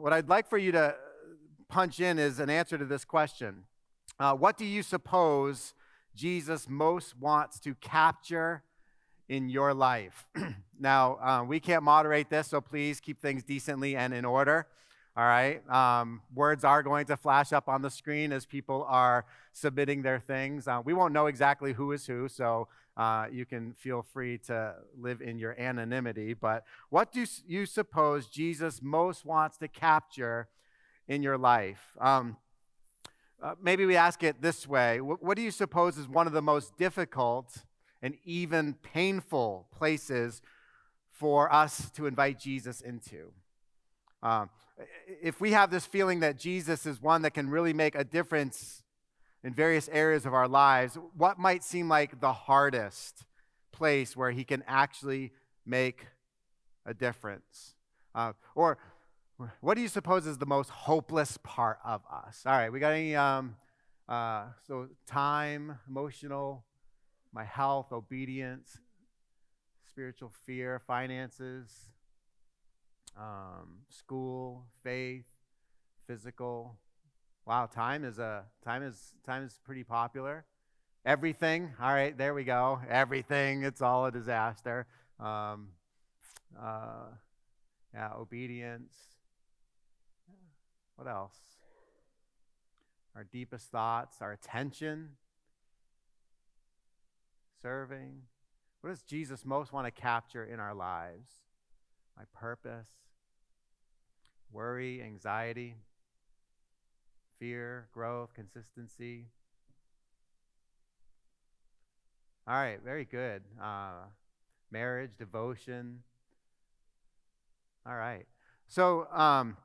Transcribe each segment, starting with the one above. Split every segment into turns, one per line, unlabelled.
what I'd like for you to punch in is an answer to this question. What do you suppose Jesus most wants to capture in your life? Now, we can't moderate this, so please keep things decently and in order. All right. Words are going to flash up on the screen as people are submitting their things. We won't know exactly who is who, so you can feel free to live in your anonymity. But what do you suppose Jesus most wants to capture in your life? Maybe we ask it this way. What do you suppose is one of the most difficult and even painful places for us to invite Jesus into? If we have this feeling that Jesus is one that can really make a difference in various areas of our lives, what might seem like the hardest place where he can actually make a difference? Or what do you suppose is the most hopeless part of us? All right, we got any, so time, emotional, my health, obedience, spiritual fear, finances, school, faith, physical. Wow, time is pretty popular. Everything. All right, there we go. Everything. It's all a disaster. Obedience. What else? Our deepest thoughts, our attention, serving. What does Jesus most want to capture in our lives? My purpose, worry, anxiety, fear, growth, consistency. All right, very good. Marriage, devotion. All right. So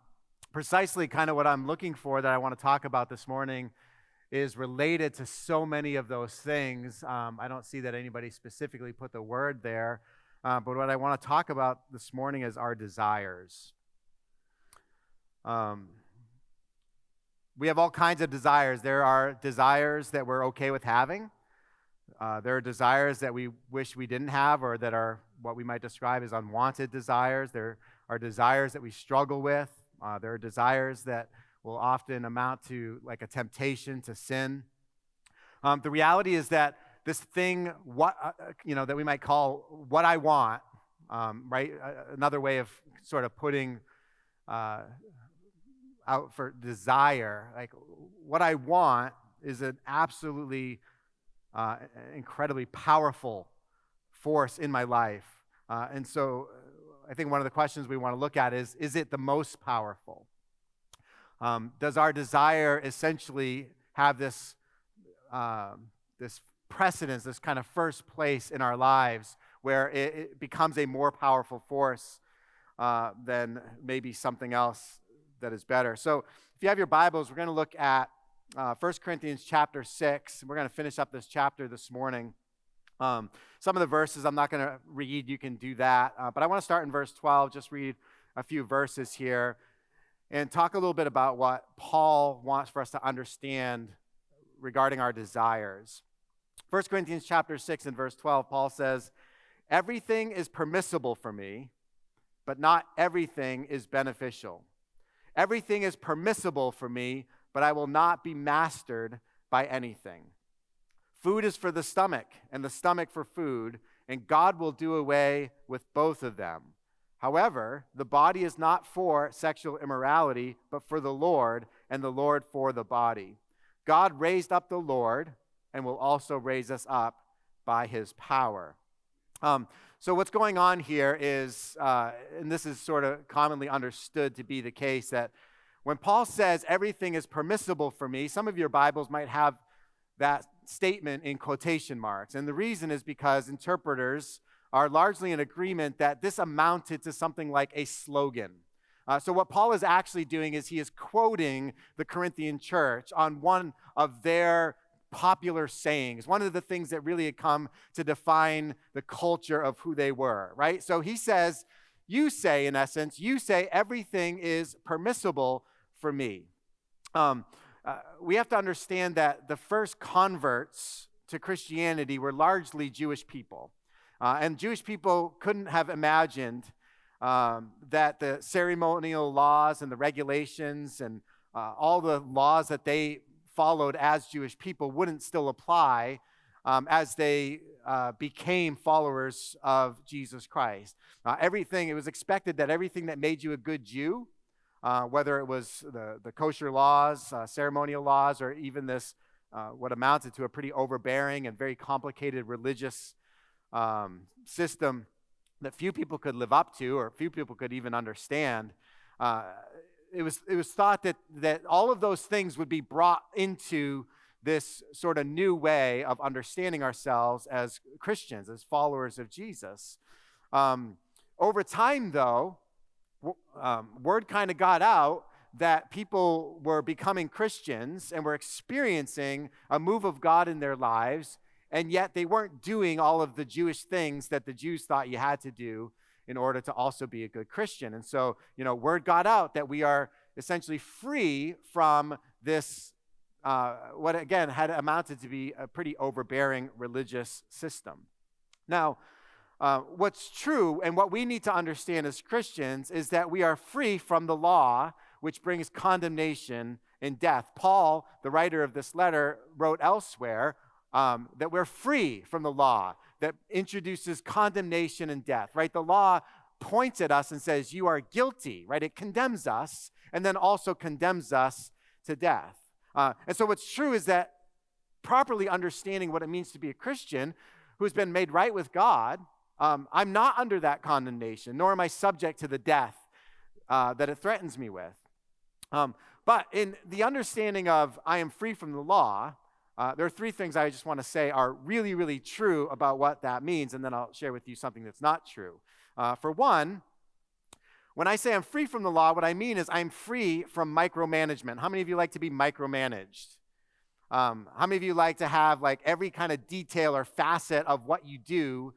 precisely kind of what I'm looking for that I want to talk about this morning is related to so many of those things. I don't see that anybody specifically put the word there. But what I want to talk about this morning is our desires. We have all kinds of desires. There are desires that we're okay with having. There are desires that we wish we didn't have, or that are what we might describe as unwanted desires. There are desires that we struggle with. There are desires that will often amount to like a temptation to sin. The reality is that this thing, that we might call what I want, right? Another way of sort of putting out for desire, like what I want is an absolutely incredibly powerful force in my life. And so I think one of the questions we want to look at is it the most powerful? Does our desire essentially have this precedence, this kind of first place in our lives where it becomes a more powerful force than maybe something else that is better? So if you have your Bibles, we're going to look at 1 Corinthians chapter 6. We're going to finish up this chapter this morning. Some of the verses I'm not going to read. You can do that. But I want to start in verse 12, just read a few verses here and talk a little bit about what Paul wants for us to understand regarding our desires. 1 Corinthians chapter 6 and verse 12, Paul says, "Everything is permissible for me, but not everything is beneficial. Everything is permissible for me, but I will not be mastered by anything. Food is for the stomach, and the stomach for food, and God will do away with both of them. However, the body is not for sexual immorality, but for the Lord, and the Lord for the body. God raised up the Lord, and will also raise us up by his power." So what's going on here is, and this is sort of commonly understood to be the case, that when Paul says everything is permissible for me, some of your Bibles might have that statement in quotation marks. And the reason is because interpreters are largely in agreement that this amounted to something like a slogan. So what Paul is actually doing is he is quoting the Corinthian church on one of their popular sayings, one of the things that really had come to define the culture of who they were, right? So he says, in essence, you say everything is permissible for me. We have to understand that the first converts to Christianity were largely Jewish people. And Jewish people couldn't have imagined that the ceremonial laws and the regulations and all the laws that they followed as Jewish people wouldn't still apply as they became followers of Jesus Christ. It was expected that everything that made you a good Jew, whether it was the kosher laws, ceremonial laws, or even this, what amounted to a pretty overbearing and very complicated religious system that few people could live up to or few people could even understand, it was thought that all of those things would be brought into this sort of new way of understanding ourselves as Christians, as followers of Jesus. Over time, though, word kind of got out that people were becoming Christians and were experiencing a move of God in their lives, and yet they weren't doing all of the Jewish things that the Jews thought you had to do in order to also be a good Christian. And so, word got out that we are essentially free from this, what again had amounted to be a pretty overbearing religious system. Now, what's true and what we need to understand as Christians is that we are free from the law, which brings condemnation and death. Paul, the writer of this letter, wrote elsewhere that we're free from the law that introduces condemnation and death, right? The law points at us and says, you are guilty, right? It condemns us and then also condemns us to death. And so what's true is that properly understanding what it means to be a Christian who's been made right with God, I'm not under that condemnation, nor am I subject to the death that it threatens me with. But in the understanding of I am free from the law, there are three things I just want to say are really, really true about what that means, and then I'll share with you something that's not true. For one, when I say I'm free from the law, what I mean is I'm free from micromanagement. How many of you like to be micromanaged? How many of you like to have like every kind of detail or facet of what you do,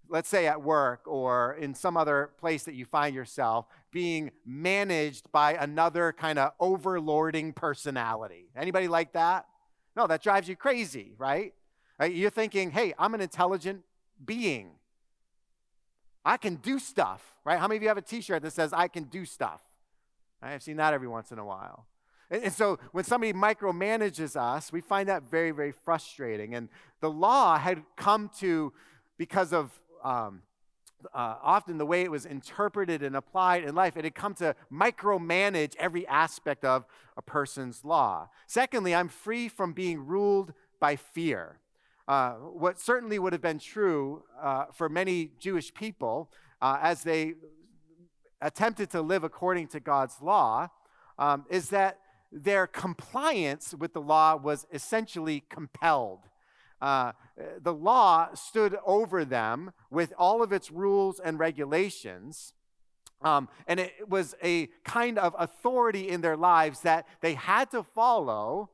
let's say at work or in some other place that you find yourself, being managed by another kind of overlording personality? Anybody like that? No, that drives you crazy, right? You're thinking, hey, I'm an intelligent being. I can do stuff, right? How many of you have a t-shirt that says, I can do stuff? I've seen that every once in a while. And so when somebody micromanages us, we find that very, very frustrating. And the law had come to, because of often the way it was interpreted and applied in life, it had come to micromanage every aspect of a person's law. Secondly, I'm free from being ruled by fear. What certainly would have been true for many Jewish people as they attempted to live according to God's law is that their compliance with the law was essentially compelled. The law stood over them with all of its rules and regulations, and it was a kind of authority in their lives that they had to follow,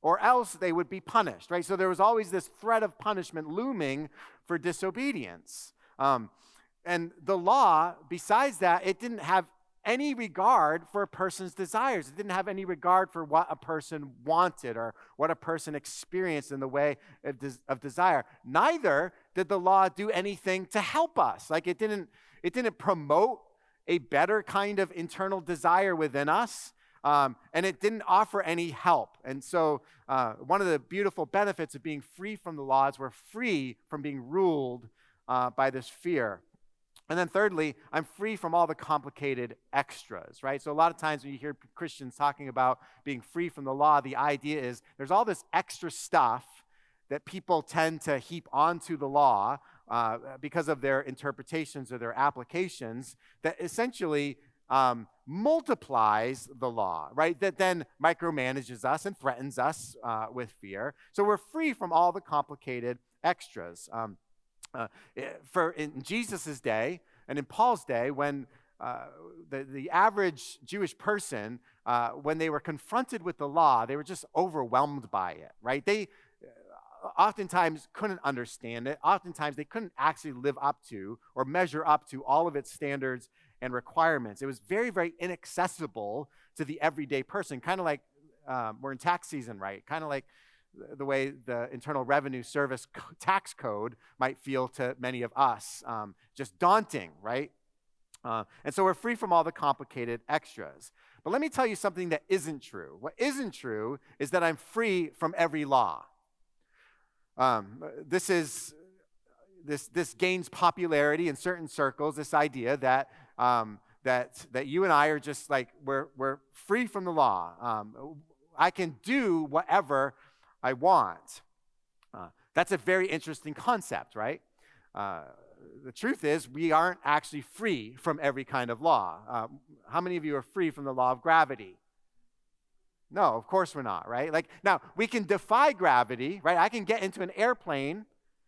or else they would be punished, right? So there was always this threat of punishment looming for disobedience. And the law, besides that, it didn't have any regard for a person's desires. It didn't have any regard for what a person wanted or what a person experienced in the way of desire. Neither did the law do anything to help us. Like it didn't promote a better kind of internal desire within us, and it didn't offer any help. And so one of the beautiful benefits of being free from the law is we're free from being ruled by this fear. And then thirdly, I'm free from all the complicated extras, right? So a lot of times when you hear Christians talking about being free from the law, the idea is there's all this extra stuff that people tend to heap onto the law because of their interpretations or their applications that essentially multiplies the law, right? That then micromanages us and threatens us with fear. So we're free from all the complicated extras. In Jesus' day and in Paul's day, when the average Jewish person, when they were confronted with the law, they were just overwhelmed by it, right? They oftentimes couldn't understand it. Oftentimes they couldn't actually live up to or measure up to all of its standards and requirements. It was very, very inaccessible to the everyday person, kind of like we're in tax season, right? Kind of like the way the Internal Revenue Service tax code might feel to many of us. Just daunting, right? And so we're free from all the complicated extras. But let me tell you something that isn't true. What isn't true is that I'm free from every law. This gains popularity in certain circles, this idea that that you and I are just like, we're free from the law. I can do whatever I want. That's a very interesting concept, right? The truth is, we aren't actually free from every kind of law. How many of you are free from the law of gravity? No, of course we're not, right? Like, now, we can defy gravity, right? I can get into an airplane,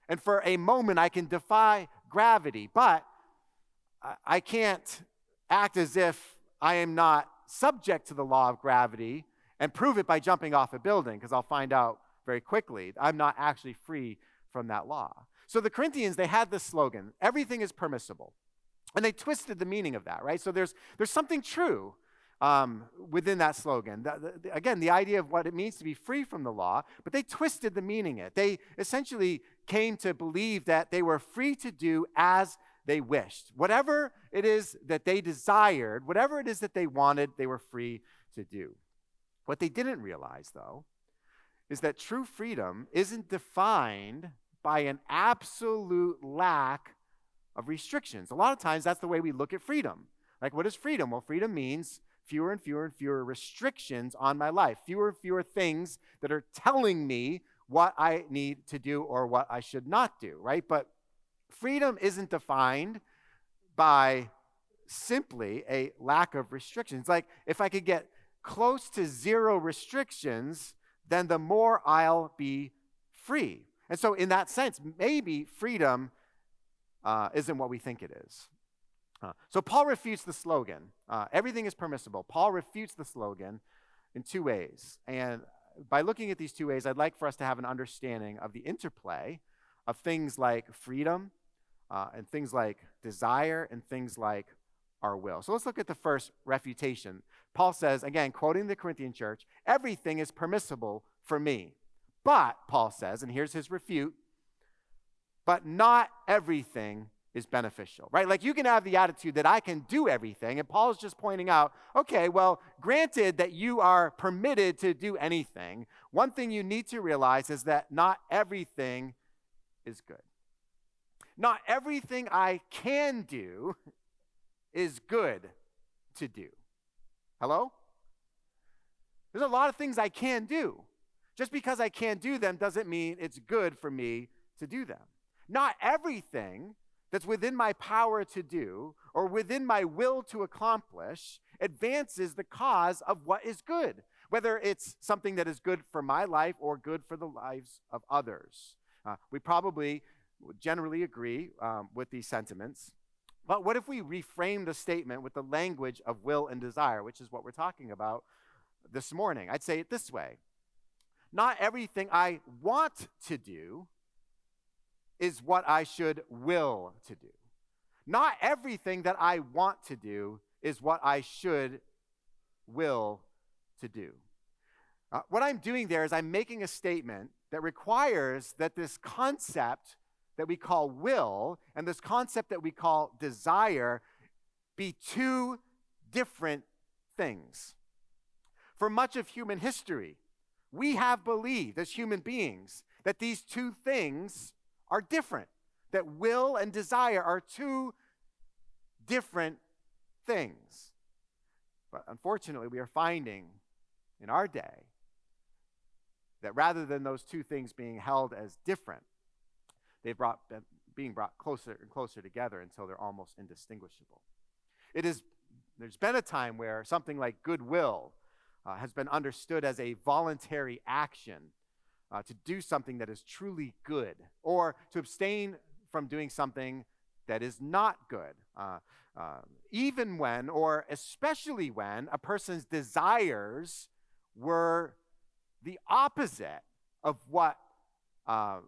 and for a moment, I can defy gravity, but I can't act as if I am not subject to the law of gravity and prove it by jumping off a building, because I'll find out very quickly I'm not actually free from that law. So the Corinthians, they had this slogan, everything is permissible. And they twisted the meaning of that, right? So there's something true within that slogan. Again, the idea of what it means to be free from the law, but they twisted the meaning of it. They essentially came to believe that they were free to do as they wished. Whatever it is that they desired, whatever it is that they wanted, they were free to do. What they didn't realize, though, is that true freedom isn't defined by an absolute lack of restrictions. A lot of times that's the way we look at freedom. Like, what is freedom? Well, freedom means fewer and fewer and fewer restrictions on my life, fewer and fewer things that are telling me what I need to do or what I should not do, right? But freedom isn't defined by simply a lack of restrictions. Like, if I could get close to zero restrictions, then the more I'll be free. And so in that sense, maybe freedom isn't what we think it is. So Paul refutes the slogan, everything is permissible. Paul refutes the slogan in two ways. And by looking at these two ways, I'd like for us to have an understanding of the interplay of things like freedom and things like desire and things like our will. So let's look at the first refutation. Paul says, again, quoting the Corinthian church, everything is permissible for me. But, Paul says, and here's his refute, but not everything is beneficial, right? Like, you can have the attitude that I can do everything, and Paul's just pointing out, okay, well, granted that you are permitted to do anything, one thing you need to realize is that not everything is good. Not everything I can do is good to do. Hello? There's a lot of things I can do. Just because I can't do them doesn't mean it's good for me to do them. Not everything that's within my power to do or within my will to accomplish advances the cause of what is good, whether it's something that is good for my life or good for the lives of others. We probably generally agree with these sentiments. But what if we reframe the statement with the language of will and desire, which is what we're talking about this morning? I'd say it this way. Not everything I want to do is what I should will to do. Not everything that I want to do is what I should will to do. What I'm doing there is I'm making a statement that requires that this concept that we call will and this concept that we call desire be two different things. For much of human history, we have believed as human beings that these two things are different, that will and desire are two different things. But unfortunately, we are finding in our day that rather than those two things being held as different, they've being brought closer and closer together until they're almost indistinguishable. There's been a time where something like goodwill has been understood as a voluntary action to do something that is truly good, or to abstain from doing something that is not good, even when, or especially when, a person's desires were the opposite of what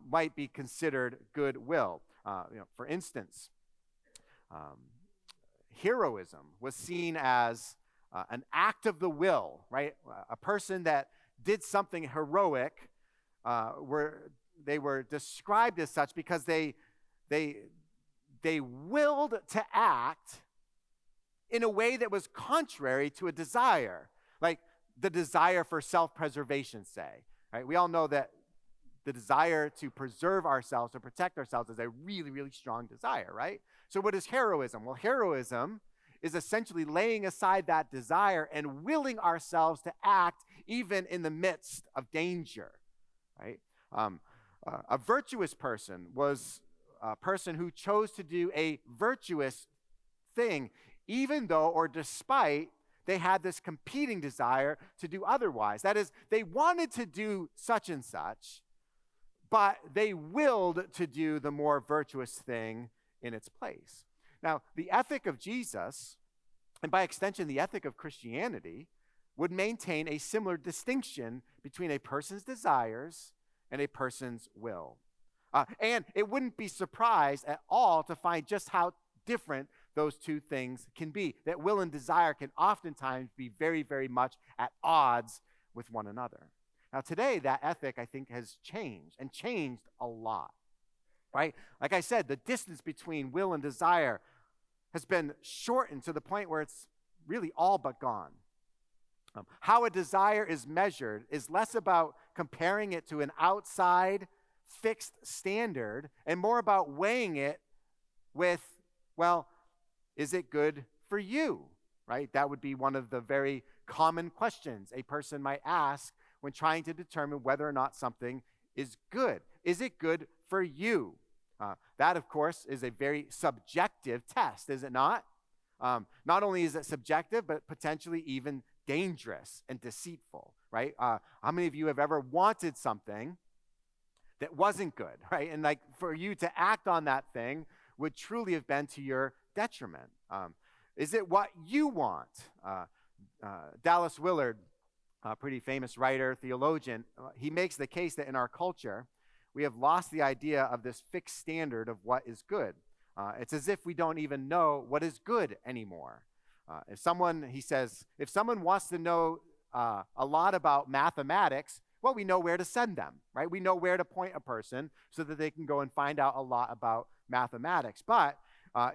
might be considered goodwill. For instance, heroism was seen as an act of the will, right? A person that did something heroic, they were described as such because they willed to act in a way that was contrary to a desire, like the desire for self-preservation, say. Right? We all know that the desire to preserve ourselves, to protect ourselves, is a really, really strong desire, right? So what is heroism? Well, heroism is essentially laying aside that desire and willing ourselves to act even in the midst of danger, right? A virtuous person was a person who chose to do a virtuous thing, even though or despite they had this competing desire to do otherwise. That is, they wanted to do such and such, but they willed to do the more virtuous thing in its place. Now, the ethic of Jesus, and by extension, the ethic of Christianity, would maintain a similar distinction between a person's desires and a person's will. And it wouldn't be surprised at all to find just how different those two things can be. That will and desire can oftentimes be very, very much at odds with one another. Now, today, that ethic, I think, has changed, and changed a lot, right? Like I said, the distance between will and desire has been shortened to the point where it's really all but gone. How a desire is measured is less about comparing it to an outside fixed standard and more about weighing it with, well, is it good for you, right? That would be one of the very common questions a person might ask when trying to determine whether or not something is good. Is it good for you? That, of course, is a very subjective test, is it not? Not only is it subjective, but potentially even dangerous and deceitful, right? How many of you have ever wanted something that wasn't good, right? And like for you to act on that thing would truly have been to your detriment. Is it what you want? Dallas Willard, a pretty famous writer, theologian, he makes the case that in our culture, we have lost the idea of this fixed standard of what is good. It's as if we don't even know what is good anymore. He says, if someone wants to know a lot about mathematics, well, we know where to send them, right? We know where to point a person so that they can go and find out a lot about mathematics. But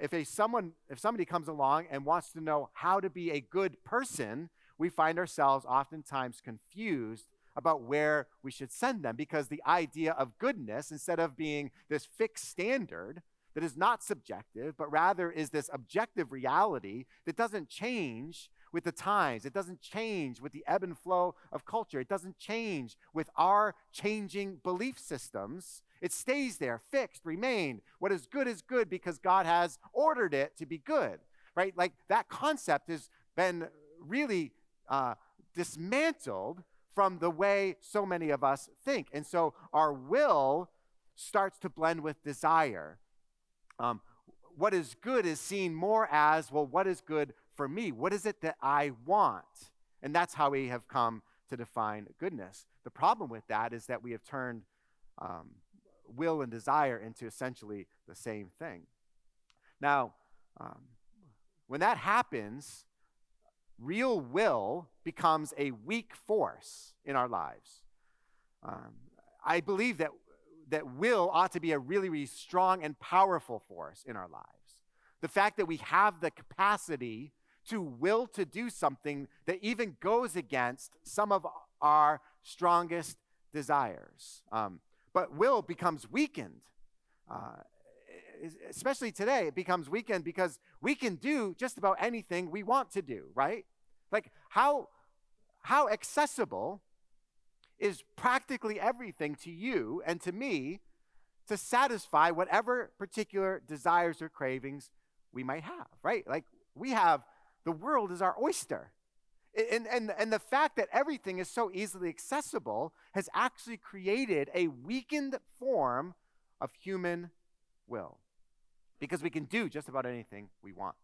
if somebody comes along and wants to know how to be a good person, we find ourselves oftentimes confused about where we should send them, because the idea of goodness, instead of being this fixed standard that is not subjective, but rather is this objective reality that doesn't change with the times. It doesn't change with the ebb and flow of culture. It doesn't change with our changing belief systems. It stays there, fixed, remained. What is good because God has ordered it to be good, right? Like that concept has been really dismantled from the way so many of us think. And so our will starts to blend with desire. What is good is seen more as, well, what is good for me? What is it that I want? And that's how we have come to define goodness. The problem with that is that we have turned will and desire into essentially the same thing. Now, when that happens, real will becomes a weak force in our lives. I believe that will ought to be a really, really strong and powerful force in our lives. The fact that we have the capacity to will to do something that even goes against some of our strongest desires. But will becomes weakened. Especially today, it becomes weakened because we can do just about anything we want to do, right? Like how accessible is practically everything to you and to me to satisfy whatever particular desires or cravings we might have, right? Like the world is our oyster. And the fact that everything is so easily accessible has actually created a weakened form of human will, because we can do just about anything we want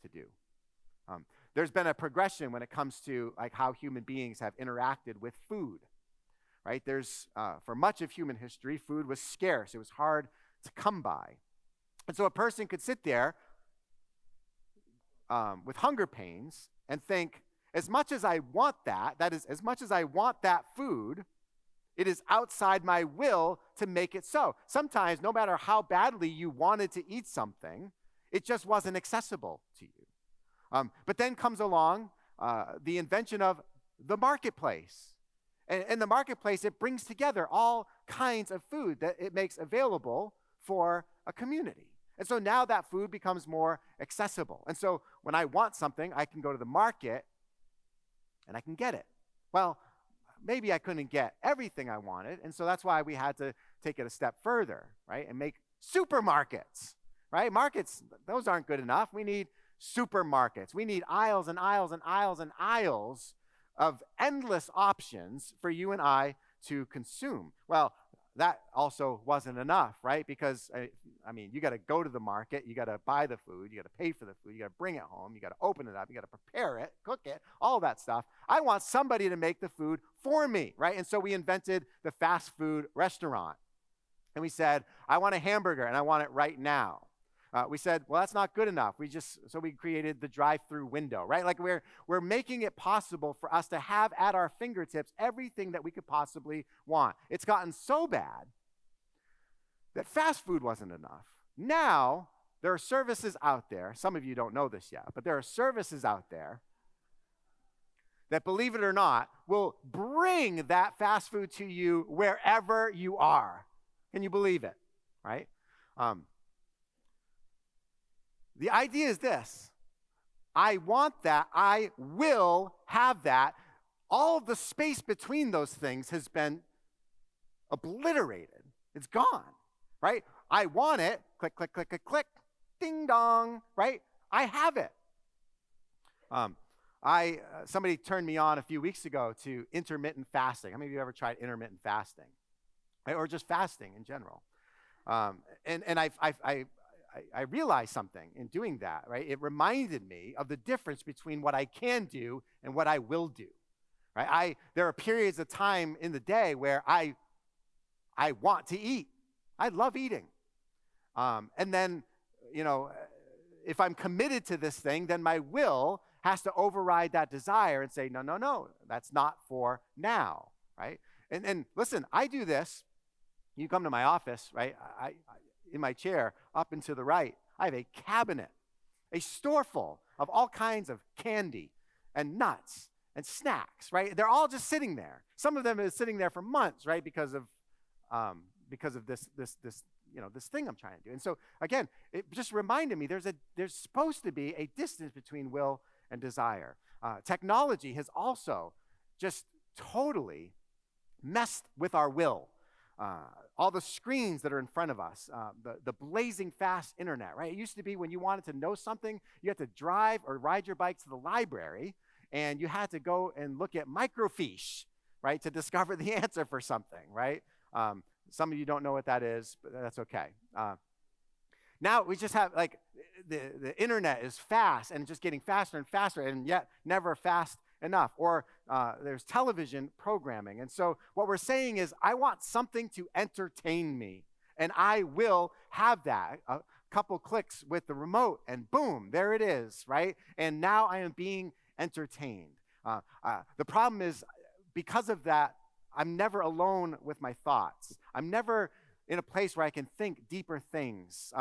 to do. There's been a progression when it comes to like how human beings have interacted with food, right? For much of human history, food was scarce. It was hard to come by. And so a person could sit there with hunger pains and think, as much as I want that is, as much as I want that food, it is outside my will to make it so. Sometimes, no matter how badly you wanted to eat something, it just wasn't accessible to you. But then comes along the invention of the marketplace. And the marketplace, it brings together all kinds of food that it makes available for a community. And so now that food becomes more accessible. And so when I want something, I can go to the market and I can get it. Well, maybe I couldn't get everything I wanted, and so that's why we had to take it a step further, right, and make supermarkets, right? Markets, those aren't good enough. We need supermarkets. We need aisles and aisles and aisles and aisles of endless options for you and I to consume. Well, that also wasn't enough, right? Because, I mean, you got to go to the market, you got to buy the food, you got to pay for the food, you got to bring it home, you got to open it up, you got to prepare it, cook it, all that stuff. I want somebody to make the food for me, right? And so we invented the fast food restaurant. And we said, I want a hamburger and I want it right now. We said, well, that's not good enough. So we created the drive-through window, right? Like we're making it possible for us to have at our fingertips everything that we could possibly want. It's gotten so bad that fast food wasn't enough. Now, there are services out there. Some of you don't know this yet, but there are services out there that, believe it or not, will bring that fast food to you wherever you are. Can you believe it, right? The idea is this: I want that, I will have that. All of the space between those things has been obliterated. It's gone, right? I want it, click, click, click, click, click, ding dong, right? I have it. Somebody turned me on a few weeks ago to intermittent fasting. How many of you ever tried intermittent fasting? Right? Or just fasting in general? And I realized something in doing that, right? It reminded me of the difference between what I can do and what I will do, right? There are periods of time in the day where I want to eat. I love eating. And then, if I'm committed to this thing, then my will has to override that desire and say, no, that's not for now, right? And listen, I do this. You come to my office, right? I in my chair, up and to the right, I have a cabinet, a store full of all kinds of candy and nuts and snacks, right? They're all just sitting there. Some of them is sitting there for months, right? Because of this thing I'm trying to do. And so again, it just reminded me there's supposed to be a distance between will and desire. Technology has also just totally messed with our will. All the screens that are in front of us, the blazing fast internet, right? It used to be when you wanted to know something, you had to drive or ride your bike to the library, and you had to go and look at microfiche, right, to discover the answer for something, right? Some of you don't know what that is, but that's okay. Now we just have, like, the internet is fast and just getting faster and faster, and yet never fast enough. Or there's television programming. And so what we're saying is, I want something to entertain me, and I will have that. A couple clicks with the remote, and boom, there it is, right? And now I am being entertained. The problem is, because of that, I'm never alone with my thoughts. I'm never in a place where I can think deeper things.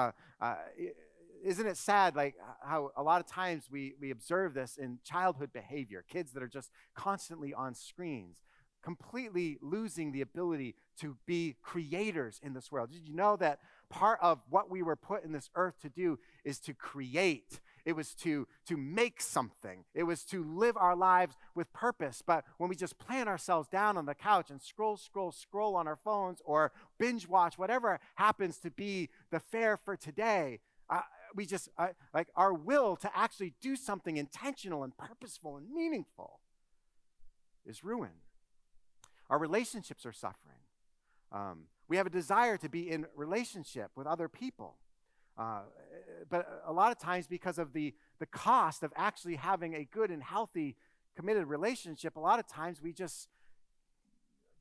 Isn't it sad, like, how a lot of times we observe this in childhood behavior, kids that are just constantly on screens, completely losing the ability to be creators in this world. Did you know that part of what we were put in this earth to do is to create? It was to make something. It was to live our lives with purpose. But when we just plant ourselves down on the couch and scroll on our phones, or binge watch whatever happens to be the fare for today, like, our will to actually do something intentional and purposeful and meaningful is ruined. Our relationships are suffering. We have a desire to be in relationship with other people. But a lot of times, because of the cost of actually having a good and healthy, committed relationship, a lot of times we just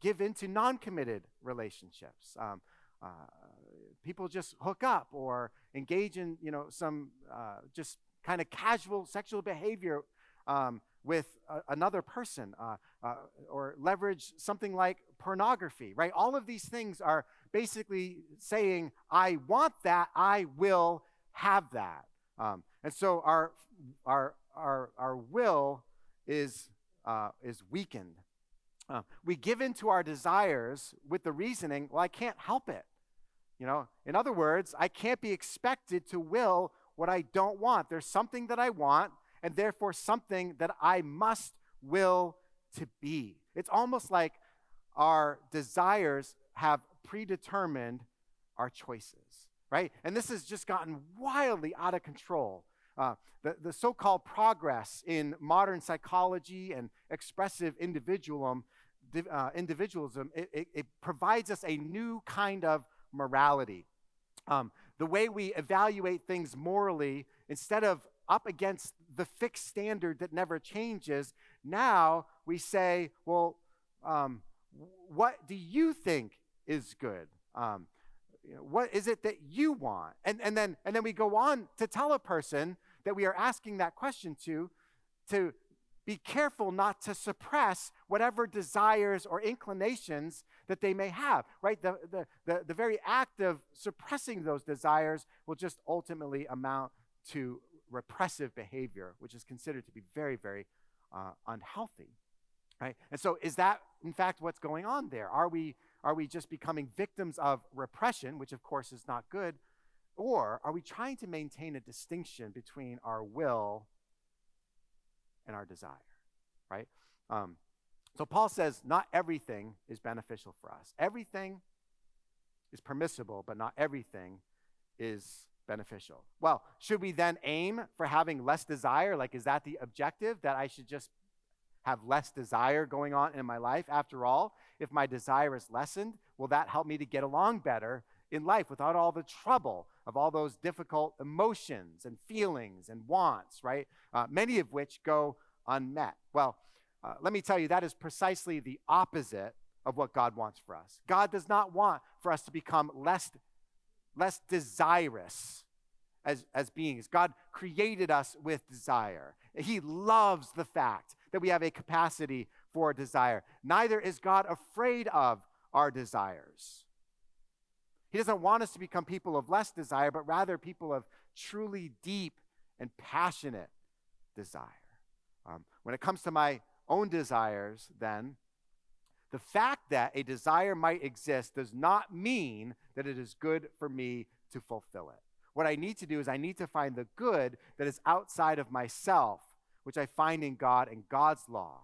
give into non-committed relationships. People just hook up or engage in, some just kind of casual sexual behavior with another person, or leverage something like pornography, right? All of these things are basically saying, I want that, I will have that. And so our will is weakened. We give in to our desires with the reasoning, well, I can't help it. In other words, I can't be expected to will what I don't want. There's something that I want, and therefore something that I must will to be. It's almost like our desires have predetermined our choices, right? And this has just gotten wildly out of control. The so-called progress in modern psychology and expressive individualism, it provides us a new kind of morality. The way we evaluate things morally, instead of up against the fixed standard that never changes, now we say, well, what do you think is good? What is it that you want? And then we go on to tell a person that we are asking that question to be careful not to suppress whatever desires or inclinations that they may have, right? The very act of suppressing those desires will just ultimately amount to repressive behavior, which is considered to be very, very unhealthy, right? And so is that, in fact, what's going on there? Are we just becoming victims of repression, which of course is not good, or are we trying to maintain a distinction between our will and our desire, right? So Paul says not everything is beneficial for us. Everything is permissible, but not everything is beneficial. Well, should we then aim for having less desire? Like, is that the objective, that I should just have less desire going on in my life? After all, if my desire is lessened, will that help me to get along better in life without all the trouble of all those difficult emotions and feelings and wants, right? Many of which go unmet. Well, let me tell you, that is precisely the opposite of what God wants for us. God does not want for us to become less desirous as beings. God created us with desire. He loves the fact that we have a capacity for desire. Neither is God afraid of our desires. He doesn't want us to become people of less desire, but rather people of truly deep and passionate desire. When it comes to my own desires, then, the fact that a desire might exist does not mean that it is good for me to fulfill it. What I need to do is I need to find the good that is outside of myself, which I find in God and God's law.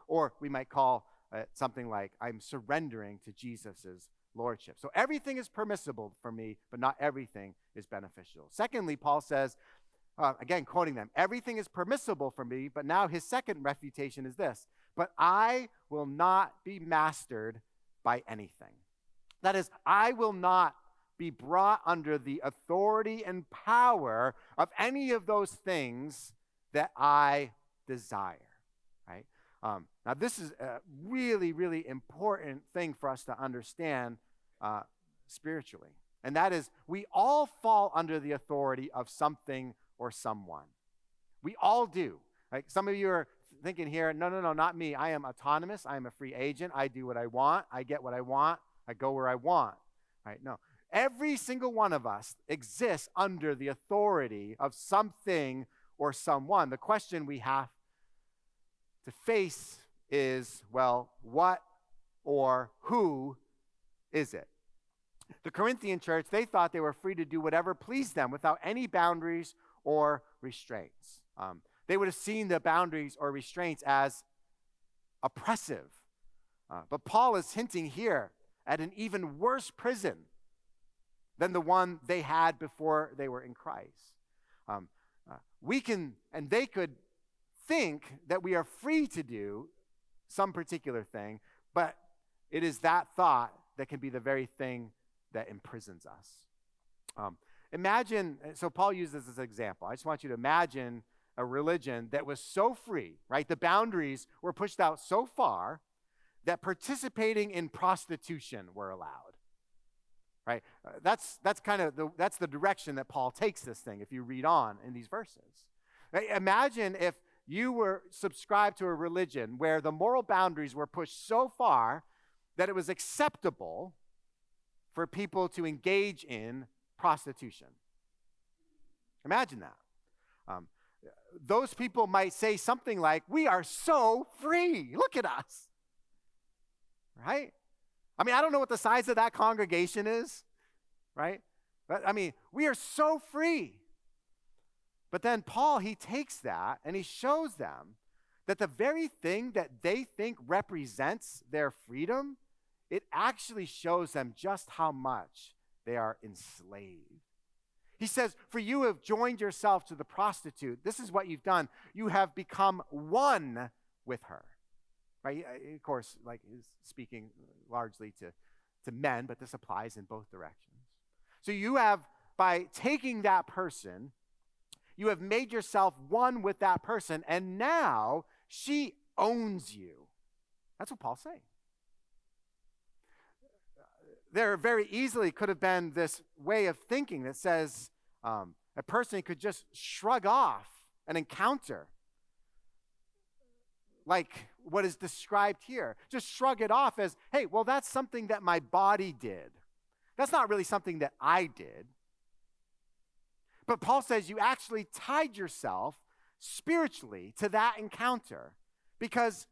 Or we might call it something like, I'm surrendering to Jesus' lordship. So everything is permissible for me, but not everything is beneficial. Secondly, Paul says, again, quoting them, everything is permissible for me, but now his second refutation is this: but I will not be mastered by anything. That is, I will not be brought under the authority and power of any of those things that I desire, right? Now, this is a really, really important thing for us to understand spiritually. And that is, we all fall under the authority of something or someone. We all do. Like, some of you are thinking here, no, not me. I am autonomous. I am a free agent. I do what I want. I get what I want. I go where I want. Right? No. Every single one of us exists under the authority of something or someone. The question we have to face is, well, what or who is it? The Corinthian church, they thought they were free to do whatever pleased them without any boundaries or restraints. They would have seen the boundaries or restraints as oppressive. But Paul is hinting here at an even worse prison than the one they had before they were in Christ. They could think that we are free to do some particular thing, but it is that thought that can be the very thing that imprisons us. Imagine, so Paul uses this as an example. I just want you to imagine a religion that was so free, right? The boundaries were pushed out so far that participating in prostitution were allowed, right? That's the direction that Paul takes this thing if you read on in these verses. Right? Imagine if you were subscribed to a religion where the moral boundaries were pushed so far that it was acceptable for people to engage in prostitution. Imagine that. Um, those people might say something like, we are so free. Look at us. Right? I mean, I don't know what the size of that congregation is, right? But I mean, we are so free. But then Paul, he takes that and he shows them that the very thing that they think represents their freedom, it actually shows them just how much they are enslaved. He says, for you have joined yourself to the prostitute. This is what you've done. You have become one with her. Right? Of course, like he's speaking largely to men, but this applies in both directions. So you have, by taking that person, you have made yourself one with that person, and now she owns you. That's what Paul's saying. There very easily could have been this way of thinking that says a person could just shrug off an encounter like what is described here. Just shrug it off as, hey, well, that's something that my body did. That's not really something that I did. But Paul says you actually tied yourself spiritually to that encounter, because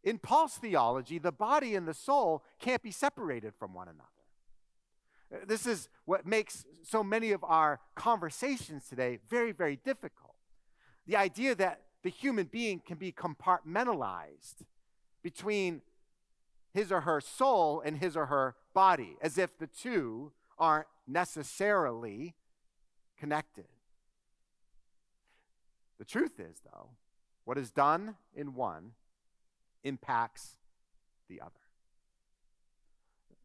in Paul's theology, the body and the soul can't be separated from one another. This is what makes so many of our conversations today very, very difficult. The idea that the human being can be compartmentalized between his or her soul and his or her body, as if the two aren't necessarily connected. The truth is, though, what is done in one impacts the other.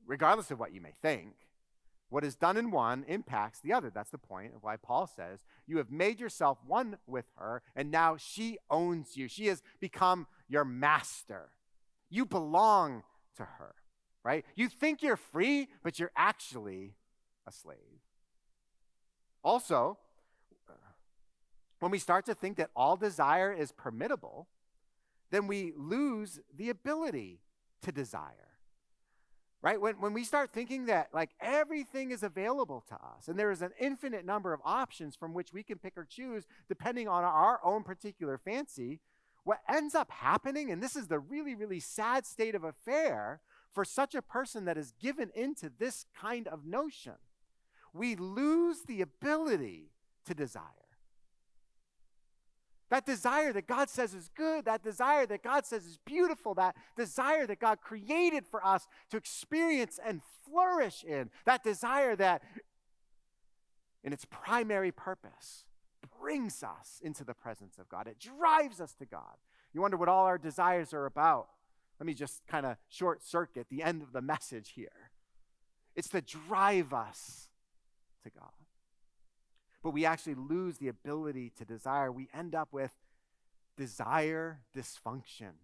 Regardless of what you may think, what is done in one impacts the other. That's the point of why Paul says, you have made yourself one with her, and now she owns you. She has become your master. You belong to her, right? You think you're free, but you're actually a slave. Also, when we start to think that all desire is permittable, then we lose the ability to desire. Right? When we start thinking that like everything is available to us and there is an infinite number of options from which we can pick or choose depending on our own particular fancy, what ends up happening, and this is the really, really sad state of affair for such a person that is given into this kind of notion, we lose the ability to desire. That desire that God says is good, that desire that God says is beautiful, that desire that God created for us to experience and flourish in, that desire that in its primary purpose brings us into the presence of God. It drives us to God. You wonder what all our desires are about. Let me just kind of short circuit the end of the message here. It's to drive us to God. But we actually lose the ability to desire. We end up with desire dysfunction.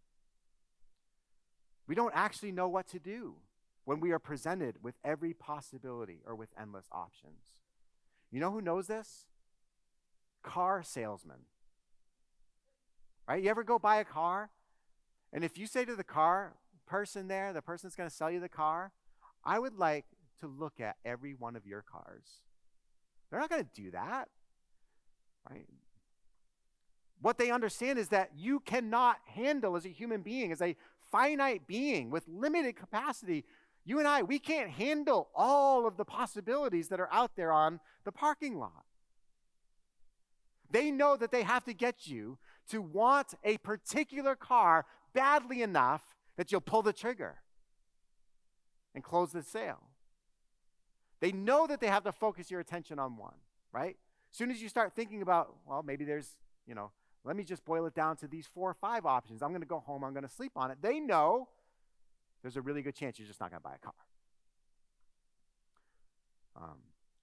We don't actually know what to do when we are presented with every possibility or with endless options. You know who knows this? Car salesmen. Right? You ever go buy a car? And if you say to the car person there, the person that's going to sell you the car, I would like to look at every one of your cars. They're not going to do that, right? What they understand is that you cannot handle as a human being, as a finite being with limited capacity. You and I, we can't handle all of the possibilities that are out there on the parking lot. They know that they have to get you to want a particular car badly enough that you'll pull the trigger and close the sale. They know that they have to focus your attention on one, right? As soon as you start thinking about, well, maybe there's, let me just boil it down to these 4 or 5 options. I'm going to go home. I'm going to sleep on it. They know there's a really good chance you're just not going to buy a car.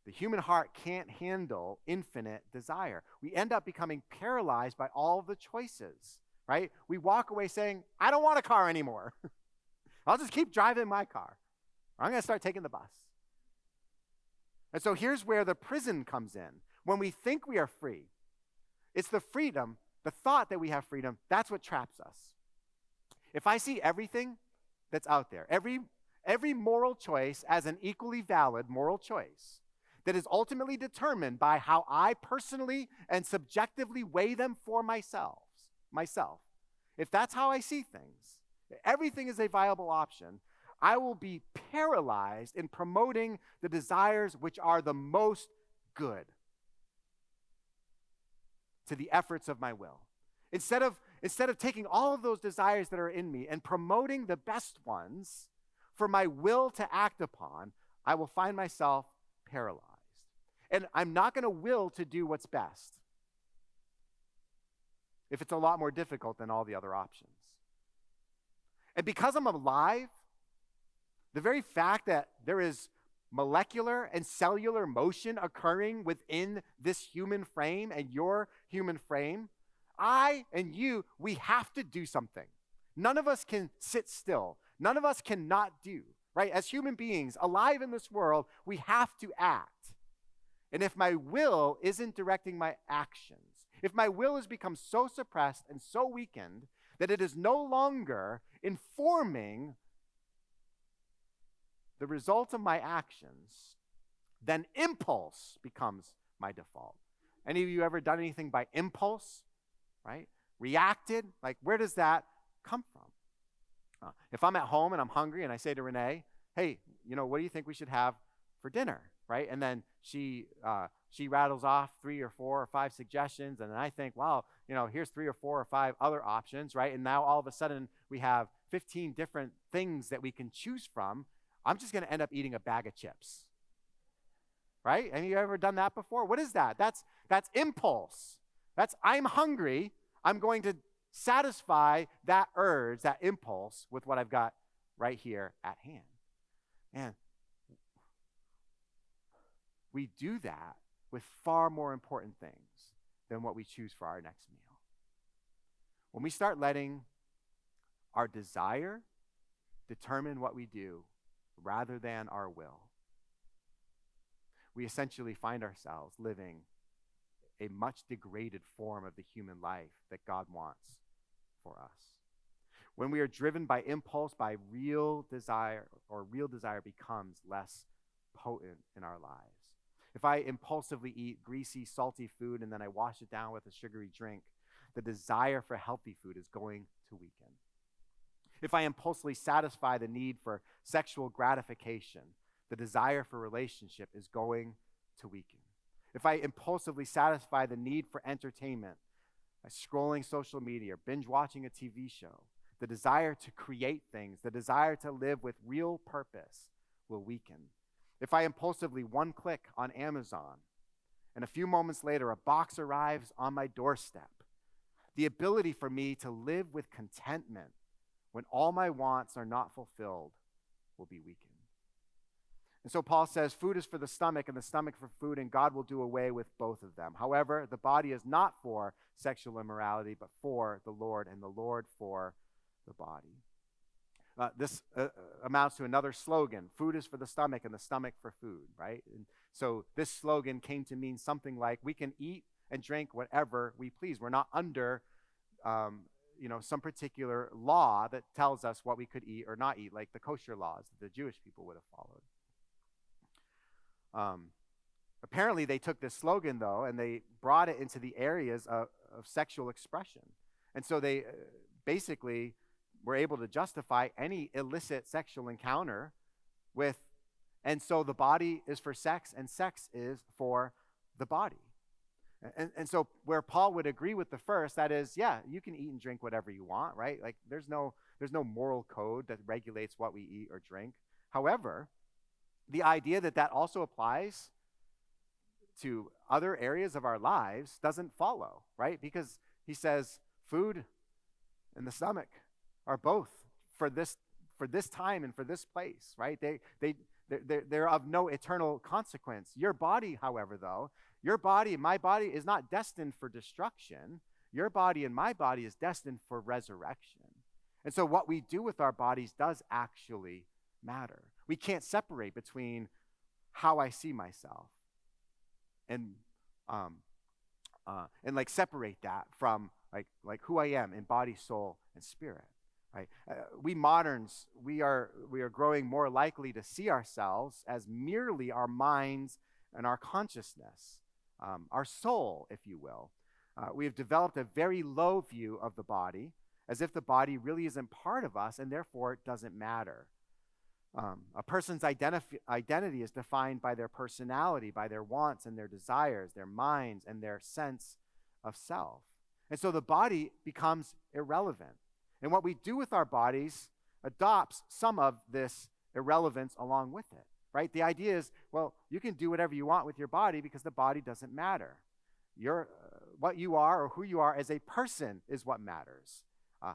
The human heart can't handle infinite desire. We end up becoming paralyzed by all the choices, right? We walk away saying, I don't want a car anymore. I'll just keep driving my car. Or I'm going to start taking the bus. And so here's where the prison comes in. When we think we are free, it's the freedom, the thought that we have freedom, that's what traps us. If I see everything that's out there, every moral choice as an equally valid moral choice, that is ultimately determined by how I personally and subjectively weigh them for myself. If that's how I see things, everything is a viable option, I will be paralyzed in promoting the desires which are the most good to the efforts of my will. Instead of taking all of those desires that are in me and promoting the best ones for my will to act upon, I will find myself paralyzed. And I'm not going to will to do what's best if it's a lot more difficult than all the other options. And because I'm alive, the very fact that there is molecular and cellular motion occurring within this human frame and your human frame, I and you, we have to do something. None of us can sit still. None of us can not do, right? As human beings alive in this world, we have to act. And if my will isn't directing my actions, if my will has become so suppressed and so weakened that it is no longer informing the result of my actions, then impulse becomes my default. Any of you ever done anything by impulse, right? Reacted? Like, where does that come from? If I'm at home and I'm hungry and I say to Renee, hey, what do you think we should have for dinner, right? And then she rattles off 3 or 4 or 5 suggestions, and then I think, wow, here's 3 or 4 or 5 other options, right? And now all of a sudden we have 15 different things that we can choose from. I'm just going to end up eating a bag of chips, right? Have you ever done that before? What is that? That's impulse. I'm hungry. I'm going to satisfy that urge, that impulse with what I've got right here at hand. And we do that with far more important things than what we choose for our next meal. When we start letting our desire determine what we do rather than our will, we essentially find ourselves living a much degraded form of the human life that God wants for us. When we are driven by impulse, by real desire, or real desire becomes less potent in our lives. If I impulsively eat greasy, salty food and then I wash it down with a sugary drink, the desire for healthy food is going to weaken. If I impulsively satisfy the need for sexual gratification, the desire for relationship is going to weaken. If I impulsively satisfy the need for entertainment by scrolling social media, binge watching a TV show, the desire to create things, the desire to live with real purpose will weaken. If I impulsively one click on Amazon and a few moments later a box arrives on my doorstep, the ability for me to live with contentment when all my wants are not fulfilled will be weakened. And so Paul says, food is for the stomach and the stomach for food, and God will do away with both of them. However, the body is not for sexual immorality, but for the Lord, and the Lord for the body. This amounts to another slogan: food is for the stomach and the stomach for food, right? And so this slogan came to mean something like, we can eat and drink whatever we please. We're not under some particular law that tells us what we could eat or not eat, like the kosher laws that the Jewish people would have followed. Apparently, they took this slogan, though, and they brought it into the areas of sexual expression. And so they basically were able to justify any illicit sexual encounter with, and so the body is for sex, and sex is for the body. And so where Paul would agree with the first, that is, yeah, you can eat and drink whatever you want, right? Like there's no moral code that regulates what we eat or drink. However, the idea that also applies to other areas of our lives doesn't follow, right? Because he says food and the stomach are both for this time and for this place, right? They're of no eternal consequence. Your body, however, though, your body, my body is not destined for destruction. Your body and my body is destined for resurrection. And so what we do with our bodies does actually matter. We can't separate between how I see myself and like separate that from like who I am in body, soul, and spirit. Right? We moderns, we are growing more likely to see ourselves as merely our minds and our consciousness, our soul, if you will. We have developed a very low view of the body, as if the body really isn't part of us and therefore it doesn't matter. A person's identity is defined by their personality, by their wants and their desires, their minds, and their sense of self. And so the body becomes irrelevant. And what we do with our bodies adopts some of this irrelevance along with it, right? The idea is, well, you can do whatever you want with your body because the body doesn't matter. What you are or who you are as a person is what matters.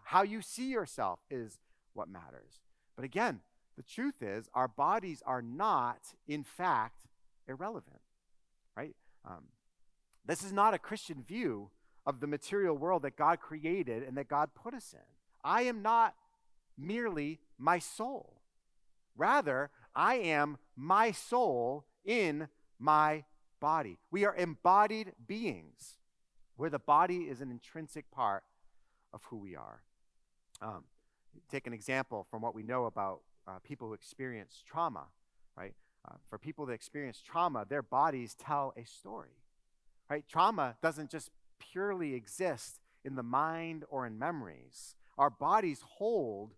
How you see yourself is what matters. But again, the truth is our bodies are not, in fact, irrelevant, right? This is not a Christian view of the material world that God created and that God put us in. I am not merely my soul. Rather, I am my soul in my body. We are embodied beings where the body is an intrinsic part of who we are. Take an example from what we know about people who experience trauma, right? For people that experience trauma, their bodies tell a story, right? Trauma doesn't just purely exist in the mind or in memories. Our bodies hold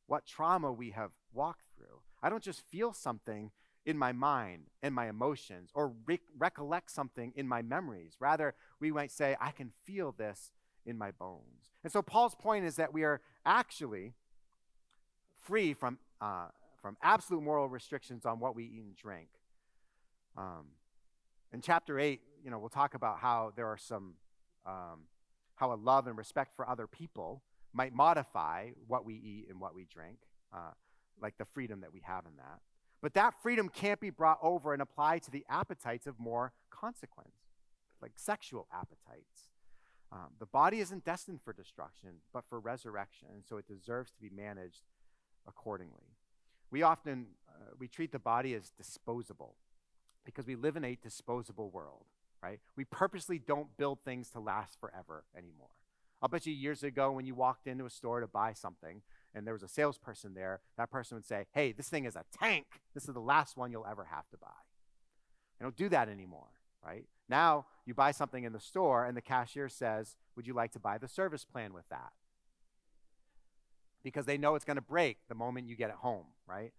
what trauma we have walked through. I don't just feel something in my mind and my emotions or recollect something in my memories. Rather, we might say, I can feel this in my bones. And so Paul's point is that we are actually free from absolute moral restrictions on what we eat and drink. In chapter 8, we'll talk about how there are some, how a love and respect for other people might modify what we eat and what we drink, like the freedom that we have in that. But that freedom can't be brought over and applied to the appetites of more consequence, like sexual appetites. The body isn't destined for destruction, but for resurrection, and so it deserves to be managed accordingly. We often we treat the body as disposable because we live in a disposable world, right? We purposely don't build things to last forever anymore. I'll bet you years ago when you walked into a store to buy something and there was a salesperson there, that person would say, hey, this thing is a tank. This is the last one you'll ever have to buy. They don't do that anymore, right? Now you buy something in the store and the cashier says, would you like to buy the service plan with that? Because they know it's going to break the moment you get it home, right?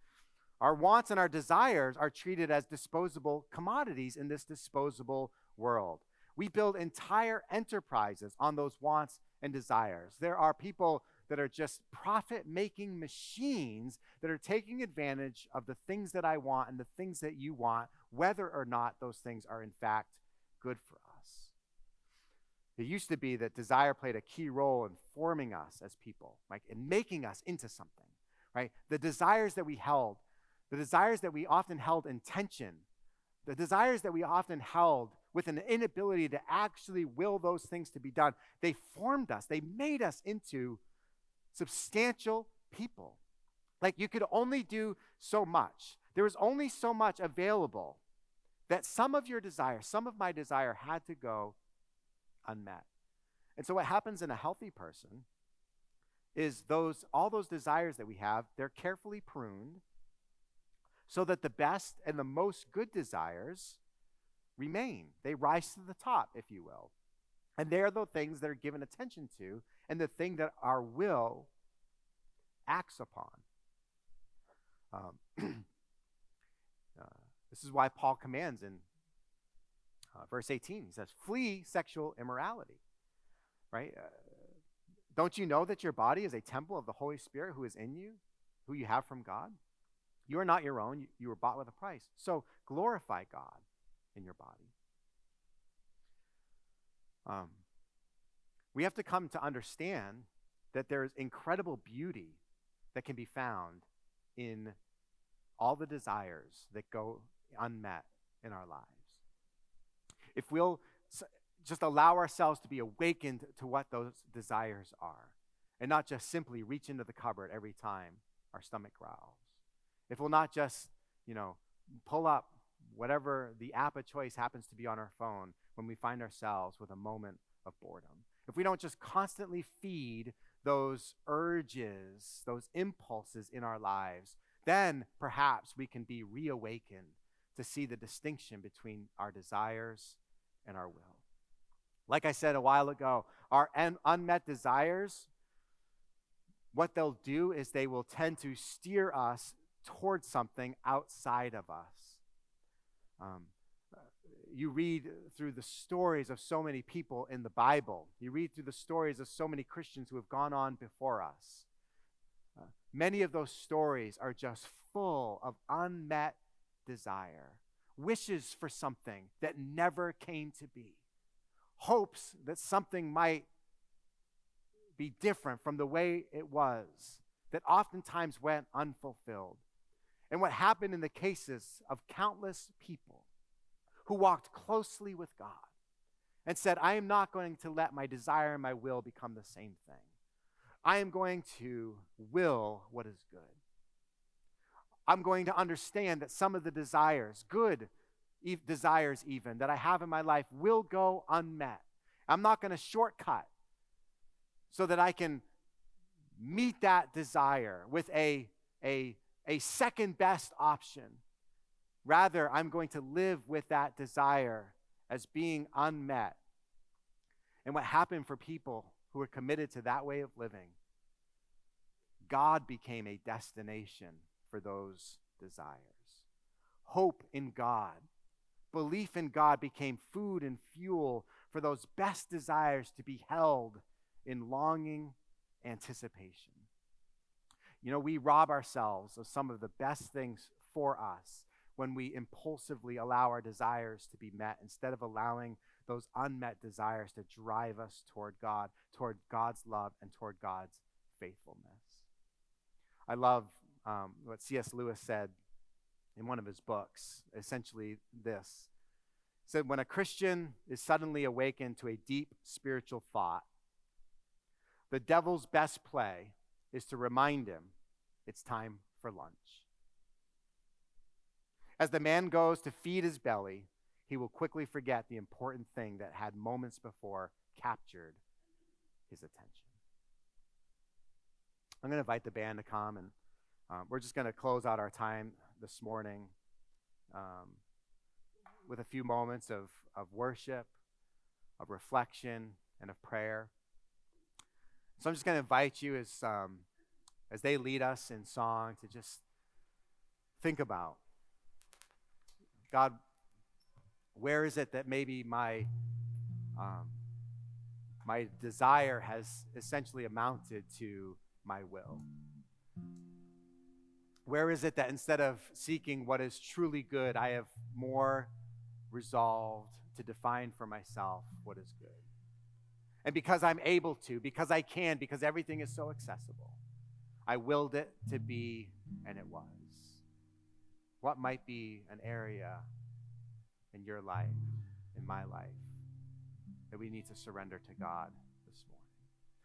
Our wants and our desires are treated as disposable commodities in this disposable world. We build entire enterprises on those wants and desires. There are people that are just profit-making machines that are taking advantage of the things that I want and the things that you want, whether or not those things are in fact good for us. It used to be that desire played a key role in forming us as people, like in making us into something, right? The desires that we held, the desires that we often held in tension, the desires that we often held with an inability to actually will those things to be done, they formed us. They made us into substantial people. Like you could only do so much. There was only so much available that some of your desire, some of my desire had to go unmet. And so what happens in a healthy person is all those desires that we have, they're carefully pruned so that the best and the most good desires remain. They rise to the top, if you will. And they're the things that are given attention to and the thing that our will acts upon. This is why Paul commands in verse 18. He says, flee sexual immorality, right? Don't you know that your body is a temple of the Holy Spirit who is in you, who you have from God? You are not your own. You were bought with a price. So glorify God in your body. We have to come to understand that there is incredible beauty that can be found in all the desires that go unmet in our lives. If we'll just allow ourselves to be awakened to what those desires are and not just simply reach into the cupboard every time our stomach growls. If we'll not just, pull up whatever the app of choice happens to be on our phone when we find ourselves with a moment of boredom. If we don't just constantly feed those urges, those impulses in our lives, then perhaps we can be reawakened to see the distinction between our desires and our will. Like I said a while ago, our unmet desires, what they'll do is they will tend to steer us towards something outside of us. You read through the stories of so many people in the Bible. You read through the stories of so many Christians who have gone on before us. Many of those stories are just full of unmet desire, wishes for something that never came to be, hopes that something might be different from the way it was, that oftentimes went unfulfilled. And what happened in the cases of countless people who walked closely with God and said, I am not going to let my desire and my will become the same thing. I am going to will what is good. I'm going to understand that some of the desires, good desires even, that I have in my life will go unmet. I'm not going to shortcut so that I can meet that desire with a second best option. Rather, I'm going to live with that desire as being unmet. And what happened for people who were committed to that way of living, God became a destination for those desires. Hope in God, belief in God became food and fuel for those best desires to be held in longing anticipation. You know, we rob ourselves of some of the best things for us when we impulsively allow our desires to be met instead of allowing those unmet desires to drive us toward God, toward God's love, and toward God's faithfulness. I love what C.S. Lewis said in one of his books, essentially this. He said, when a Christian is suddenly awakened to a deep spiritual thought, the devil's best play is to remind him it's time for lunch. As the man goes to feed his belly, he will quickly forget the important thing that had moments before captured his attention. I'm going to invite the band to come, and we're just going to close out our time this morning with a few moments of worship, of reflection, and of prayer. So I'm just going to invite you as they lead us in song to just think about, God, where is it that maybe my desire has essentially amounted to my will? Where is it that instead of seeking what is truly good, I have more resolved to define for myself what is good? And because I'm able to, because I can, because everything is so accessible, I willed it to be, and it was. What might be an area in your life, in my life, that we need to surrender to God